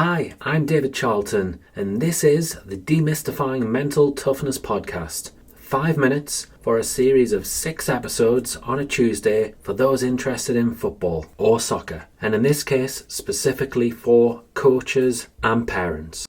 Hi, I'm David Charlton, and this is the Demystifying Mental Toughness podcast. 5 minutes for a series of 6 episodes on a Tuesday for those interested in football or soccer, and in this case, specifically for coaches and parents.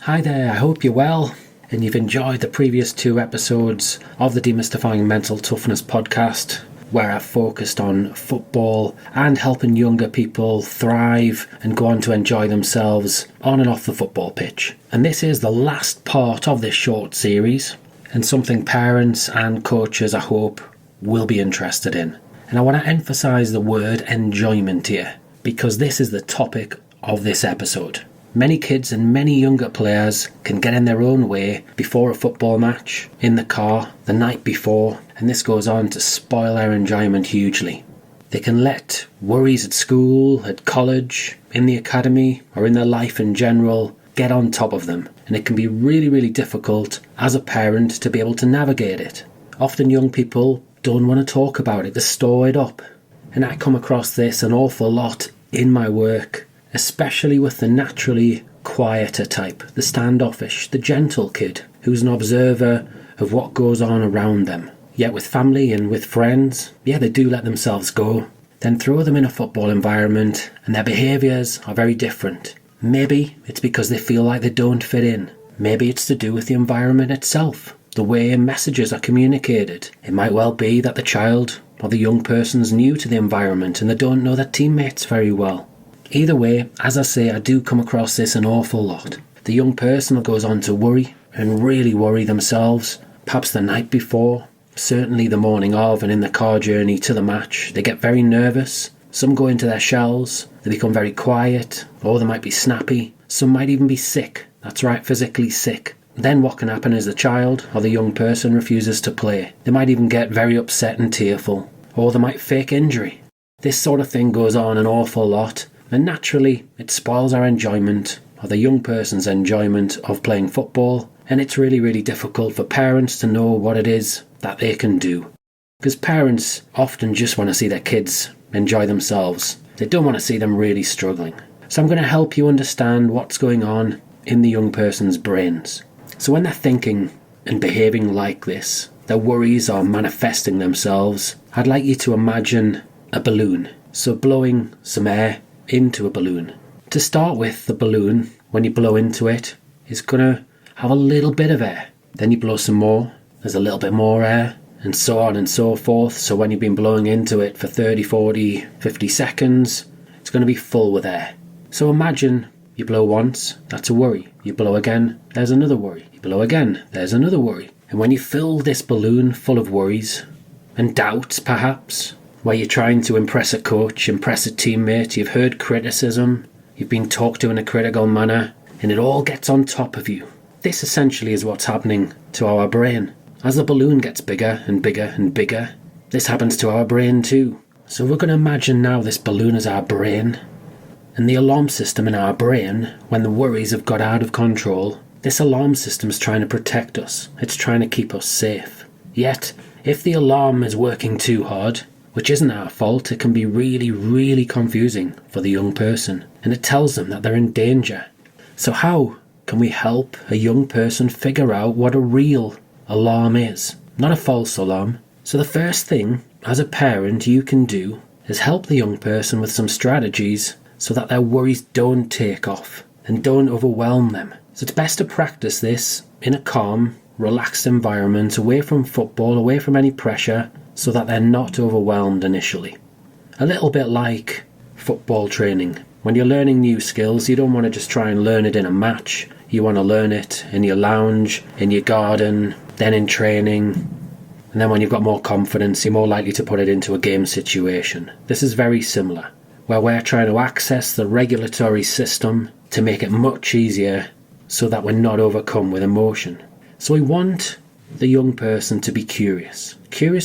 Hi there, I hope you're well, and you've enjoyed the previous 2 episodes of the Demystifying Mental Toughness podcast, where I've focused on football and helping younger people thrive and go on to enjoy themselves on and off the football pitch. And this is the last part of this short series, and something parents and coaches, I hope, will be interested in. And I want to emphasise the word enjoyment here, because this is the topic of this episode. Many kids and many younger players can get in their own way before a football match, in the car, the night before, and this goes on to spoil their enjoyment hugely. They can let worries at school, at college, in the academy, or in their life in general get on top of them, and it can be really, really difficult as a parent to be able to navigate it. Often young people don't want to talk about it, they store it up, and I come across this an awful lot in my work, especially with the naturally quieter type, the standoffish, the gentle kid, who's an observer of what goes on around them. Yet with family and with friends, they do let themselves go. Then throw them in a football environment and their behaviours are very different. Maybe it's because they feel like they don't fit in. Maybe it's to do with the environment itself, the way messages are communicated. It might well be that the child or the young person's new to the environment and they don't know their teammates very well. Either way, as I say, I do come across this an awful lot. The young person goes on to worry and really worry themselves, perhaps the night before, certainly the morning of, and in the car journey to the match. They get very nervous, some go into their shells, they become very quiet, or they might be snappy, some might even be sick, that's right, physically sick. Then what can happen is the child or the young person refuses to play. They might even get very upset and tearful, or they might fake injury. This sort of thing goes on an awful lot, and naturally it spoils our enjoyment, or the young person's enjoyment of playing football, and it's really, really difficult for parents to know what it is that they can do. Because parents often just want to see their kids enjoy themselves. They don't want to see them really struggling. So I'm going to help you understand what's going on in the young person's brains. So when they're thinking and behaving like this, their worries are manifesting themselves, I'd like you to imagine a balloon. So blowing some air into a balloon. To start with, the balloon, when you blow into it, is going to have a little bit of air. Then you blow some more, there's a little bit more air, and so on and so forth. So when you've been blowing into it for 30, 40, 50 seconds, it's going to be full with air. So imagine you blow once, that's a worry. You blow again, there's another worry. You blow again, there's another worry. And when you fill this balloon full of worries and doubts perhaps, where you're trying to impress a coach, impress a teammate, you've heard criticism, you've been talked to in a critical manner, and it all gets on top of you. This essentially is what's happening to our brain. As the balloon gets bigger and bigger and bigger, this happens to our brain too. So we're going to imagine now this balloon is our brain, and the alarm system in our brain, when the worries have got out of control, this alarm system's trying to protect us. It's trying to keep us safe. Yet, if the alarm is working too hard, which isn't our fault, it can be really, really confusing for the young person, and it tells them that they're in danger. So how can we help a young person figure out what a real alarm is, not a false alarm? So the first thing, as a parent, you can do is help the young person with some strategies so that their worries don't take off and don't overwhelm them. So it's best to practice this in a calm, relaxed environment, away from football, away from any pressure, so that they're not overwhelmed initially. A little bit like football training. When you're learning new skills, you don't want to just try and learn it in a match. You want to learn it in your lounge, in your garden, then in training. And then when you've got more confidence, you're more likely to put it into a game situation. This is very similar, where we're trying to access the regulatory system to make it much easier so that we're not overcome with emotion. So we want the young person to be curious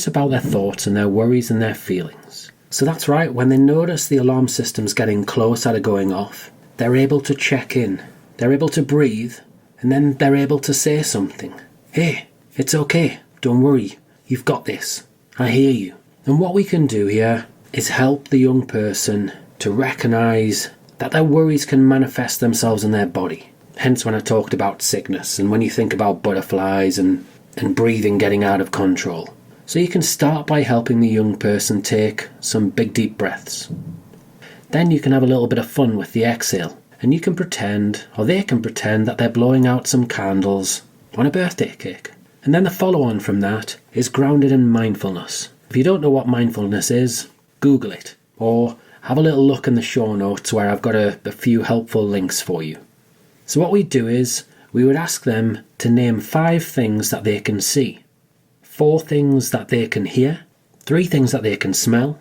about their thoughts and their worries and their feelings. So that's right, when they notice the alarm system's getting closer to going off, they're able to check in, they're able to breathe, and then they're able to say something. Hey, it's okay, don't worry, you've got this, I hear you. And what we can do here is help the young person to recognise that their worries can manifest themselves in their body. Hence when I talked about sickness and when you think about butterflies and breathing getting out of control. So you can start by helping the young person take some big deep breaths. Then you can have a little bit of fun with the exhale, and you can pretend, or they can pretend, that they're blowing out some candles on a birthday cake. And then the follow on from that is grounded in mindfulness. If you don't know what mindfulness is, Google it, or have a little look in the show notes where I've got a few helpful links for you. So what we do is, we would ask them to name 5 things that they can see, 4 things that they can hear, 3 things that they can smell,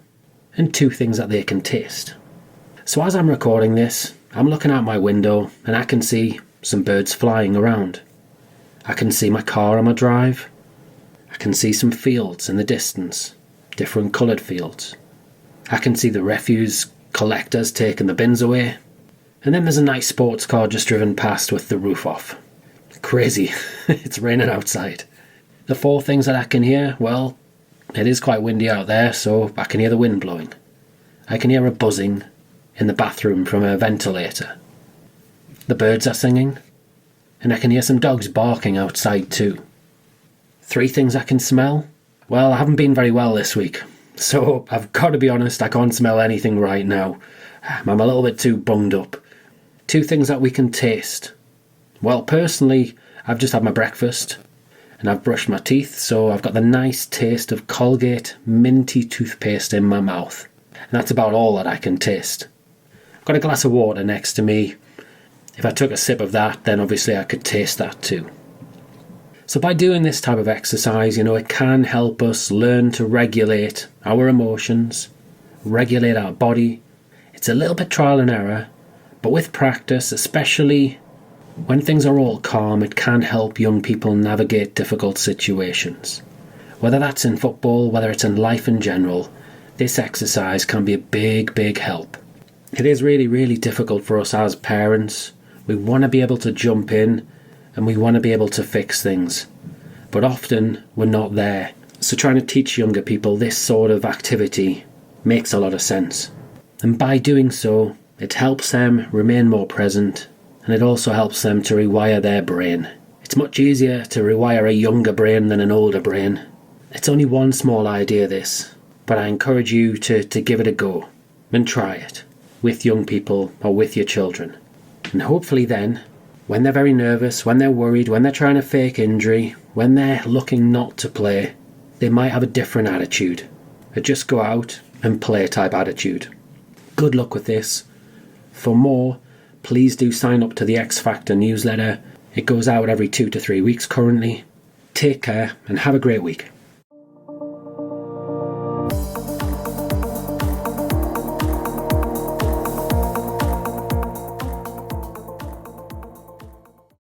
and 2 things that they can taste. So as I'm recording this, I'm looking out my window and I can see some birds flying around. I can see my car on my drive. I can see some fields in the distance, different coloured fields. I can see the refuse collectors taking the bins away. And then there's a nice sports car just driven past with the roof off. Crazy. It's raining outside. The 4 things that I can hear, well, it is quite windy out there, so I can hear the wind blowing. I can hear a buzzing in the bathroom from a ventilator. The birds are singing, and I can hear some dogs barking outside too. 3 things I can smell? Well, I haven't been very well this week, so I've got to be honest, I can't smell anything right now. I'm a little bit too bunged up. 2 things that we can taste. Well, personally, I've just had my breakfast and I've brushed my teeth, so I've got the nice taste of Colgate minty toothpaste in my mouth. And that's about all that I can taste. I've got a glass of water next to me. If I took a sip of that, then obviously I could taste that too. So by doing this type of exercise, it can help us learn to regulate our emotions, regulate our body. It's a little bit trial and error, but with practice, especially when things are all calm, it can help young people navigate difficult situations. Whether that's in football, whether it's in life in general, this exercise can be a big, big help. It is really, really difficult for us as parents. We want to be able to jump in and we want to be able to fix things. But often we're not there. So trying to teach younger people this sort of activity makes a lot of sense. And by doing so, it helps them remain more present, and it also helps them to rewire their brain. It's much easier to rewire a younger brain than an older brain. It's only one small idea, this, but I encourage you to give it a go and try it with young people or with your children. And hopefully then, when they're very nervous, when they're worried, when they're trying to fake injury, when they're looking not to play, they might have a different attitude. A just go out and play type attitude. Good luck with this. For more, please do sign up to the X Factor newsletter. It goes out every 2 to 3 weeks currently. Take care and have a great week.